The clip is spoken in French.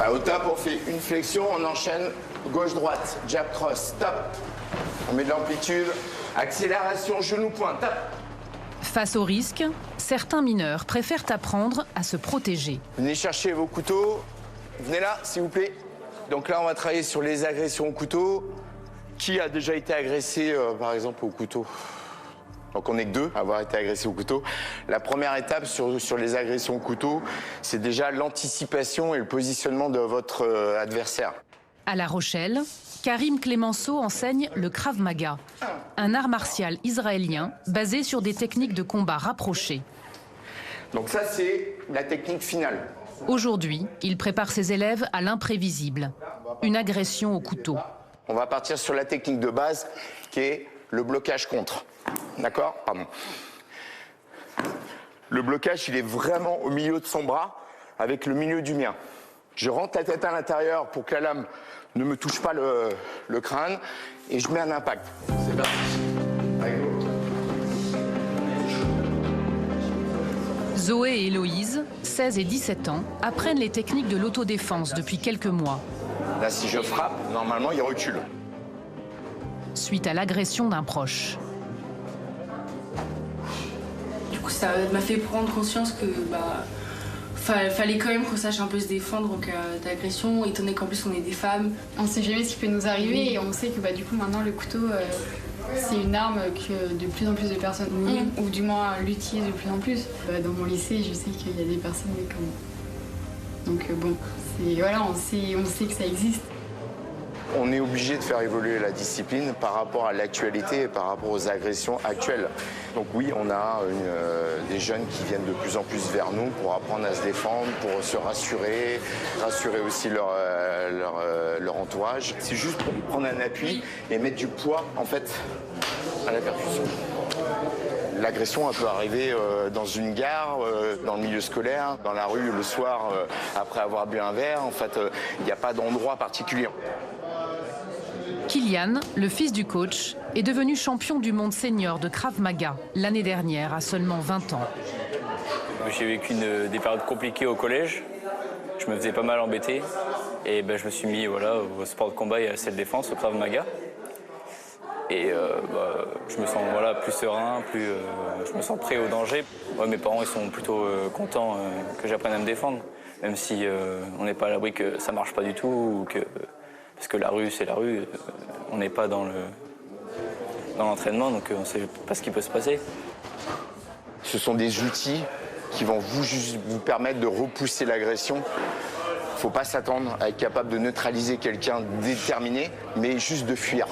Au top, on fait une flexion, on enchaîne gauche-droite, jab cross, top. On met de l'amplitude, accélération, genou-point, top. Face au risque, certains mineurs préfèrent apprendre à se protéger. Venez chercher vos couteaux. Venez là, s'il vous plaît. Donc là, on va travailler sur les agressions au couteau. Qui a déjà été agressé, par exemple, au couteau? Donc on n'est que deux à avoir été agressés au couteau. La première étape sur les agressions au couteau, c'est déjà l'anticipation et le positionnement de votre adversaire. À La Rochelle, Karim Clémenceau enseigne le Krav Maga, un art martial israélien basé sur des techniques de combat rapprochées. Donc ça, c'est la technique finale. Aujourd'hui, il prépare ses élèves à l'imprévisible, une agression au couteau. On va partir sur la technique de base qui est le blocage contre. D'accord? Pardon. Le blocage, il est vraiment au milieu de son bras avec le milieu du mien. Je rentre la tête à l'intérieur pour que la lame ne me touche pas le crâne et je mets un impact. C'est parti. Zoé et Héloïse, 16 et 17 ans, apprennent les techniques de l'autodéfense depuis quelques mois. Là, si je frappe, normalement, il recule. Suite à l'agression d'un proche. Du coup, ça m'a fait prendre conscience que fallait quand même qu'on sache un peu se défendre en cas d'agression, étant donné qu'en plus on est des femmes. On sait jamais ce qui peut nous arriver et on sait que du coup maintenant le couteau c'est une arme que de plus en plus de personnes ou du moins l'utilisent de plus en plus. Dans mon lycée, je sais qu'il y a des personnes comme... Donc bon, voilà, on sait que ça existe. On est obligé de faire évoluer la discipline par rapport à l'actualité et par rapport aux agressions actuelles. Donc oui, on a des jeunes qui viennent de plus en plus vers nous pour apprendre à se défendre, pour se rassurer aussi leur entourage. C'est juste pour prendre un appui et mettre du poids en fait à la percussion. L'agression, elle peut arriver dans une gare, dans le milieu scolaire, dans la rue le soir après avoir bu un verre. En fait, il n'y a pas d'endroit particulier. Kylian, le fils du coach, est devenu champion du monde senior de Krav Maga l'année dernière, à seulement 20 ans. J'ai vécu des périodes compliquées au collège. Je me faisais pas mal embêter. Et je me suis mis au sport de combat et à la self-défense, au Krav Maga. Et je me sens plus serein, je me sens prêt au danger. Mes parents ils sont plutôt contents que j'apprenne à me défendre, même si on n'est pas à l'abri que ça marche pas du tout, ou parce que la rue c'est la rue, on n'est pas dans l'entraînement, donc on ne sait pas ce qui peut se passer. Ce sont des outils qui vont vous permettre de repousser l'agression. Il ne faut pas s'attendre à être capable de neutraliser quelqu'un déterminé, mais juste de fuir.